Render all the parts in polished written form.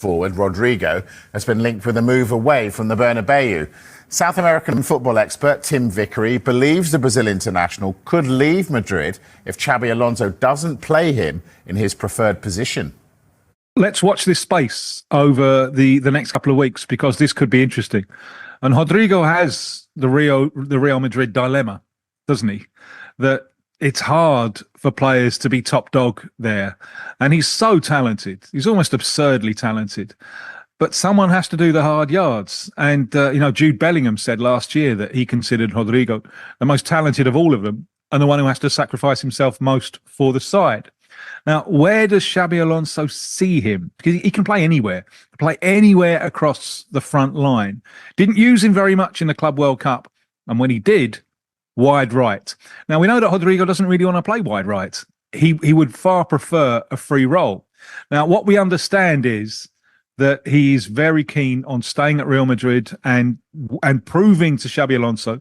Forward Rodrygo has been linked with a move away from the Bernabeu. South American football expert Tim Vickery believes the Brazil international could leave Madrid if Xabi Alonso doesn't play him in his preferred position. Let's watch this space over the next couple of weeks, because this could be interesting. And Rodrygo has the Real Madrid dilemma, doesn't he? That it's hard for players to be top dog there. And he's so talented. He's almost absurdly talented. But someone has to do the hard yards. And, Jude Bellingham said last year that he considered Rodrygo the most talented of all of them and the one who has to sacrifice himself most for the side. Now, where does Xabi Alonso see him? Because he can play anywhere across the front line. Didn't use him very much in the Club World Cup. And when he did, wide right. Now, we know that Rodrygo doesn't really want to play wide right. He would far prefer a free role. Now, what we understand is that he's very keen on staying at Real Madrid and proving to Xabi Alonso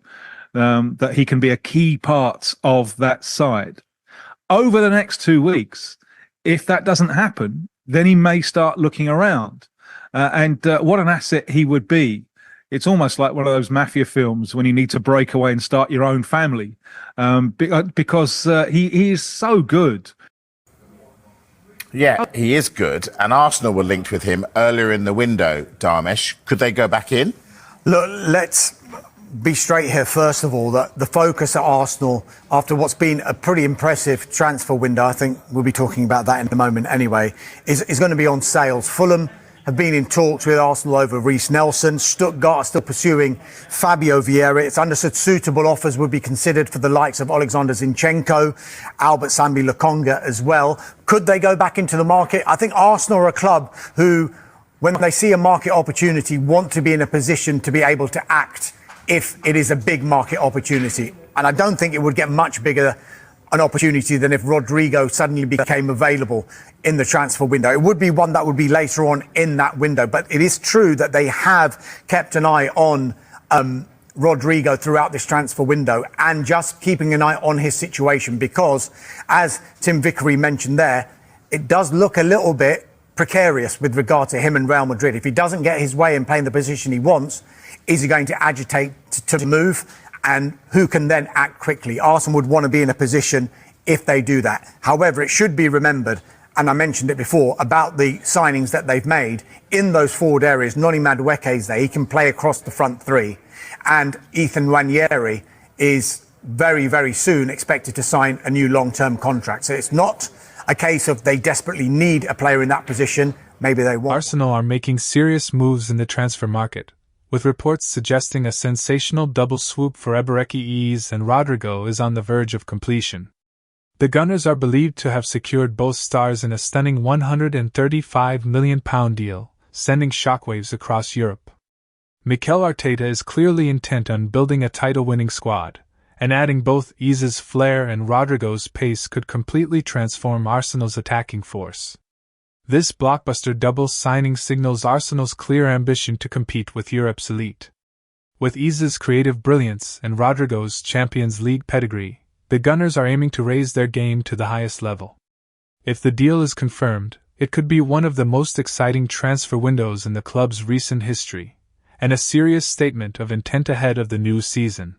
that he can be a key part of that side. Over the next 2 weeks, if that doesn't happen, then he may start looking around. And what an asset he would be. It's almost like one of those mafia films when you need to break away and start your own family, because he is so good. Yeah, he is good. And Arsenal were linked with him earlier in the window, Dharmesh. Could they go back in? Look, let's be straight here. First of all, that the focus at Arsenal, after what's been a pretty impressive transfer window, I think we'll be talking about that in a moment anyway, is going to be on sales. Fulham have been in talks with Arsenal over Reiss Nelson. Stuttgart are still pursuing Fabio Vieira. It's understood suitable offers would be considered for the likes of Alexander Zinchenko, Albert Sambi Lokonga as well. Could they go back into the market? I think Arsenal are a club who, when they see a market opportunity, want to be in a position to be able to act if it is a big market opportunity. And I don't think it would get much bigger an opportunity than if Rodrygo suddenly became available in the transfer window. It would be one that would be later on in that window. But it is true that they have kept an eye on Rodrygo throughout this transfer window, and just keeping an eye on his situation, because, as Tim Vickery mentioned there, it does look a little bit precarious with regard to him and Real Madrid. If he doesn't get his way and play in the position he wants, is he going to agitate to move? And who can then act quickly? Arsenal would want to be in a position if they do that. However, it should be remembered, and I mentioned it before, about the signings that they've made in those forward areas. Noni Madueke is there. He can play across the front three. And Ethan Nwaneri is very, very soon expected to sign a new long-term contract. So it's not a case of they desperately need a player in that position. Maybe they won't. Arsenal are making serious moves in the transfer market, with reports suggesting a sensational double swoop for Eberechi Eze and Rodrygo is on the verge of completion. The Gunners are believed to have secured both stars in a stunning £135 million deal, sending shockwaves across Europe. Mikel Arteta is clearly intent on building a title-winning squad, and adding both Eze's flair and Rodrygo's pace could completely transform Arsenal's attacking force. This blockbuster double signing signals Arsenal's clear ambition to compete with Europe's elite. With Eze's creative brilliance and Rodrygo's Champions League pedigree, the Gunners are aiming to raise their game to the highest level. If the deal is confirmed, it could be one of the most exciting transfer windows in the club's recent history, and a serious statement of intent ahead of the new season.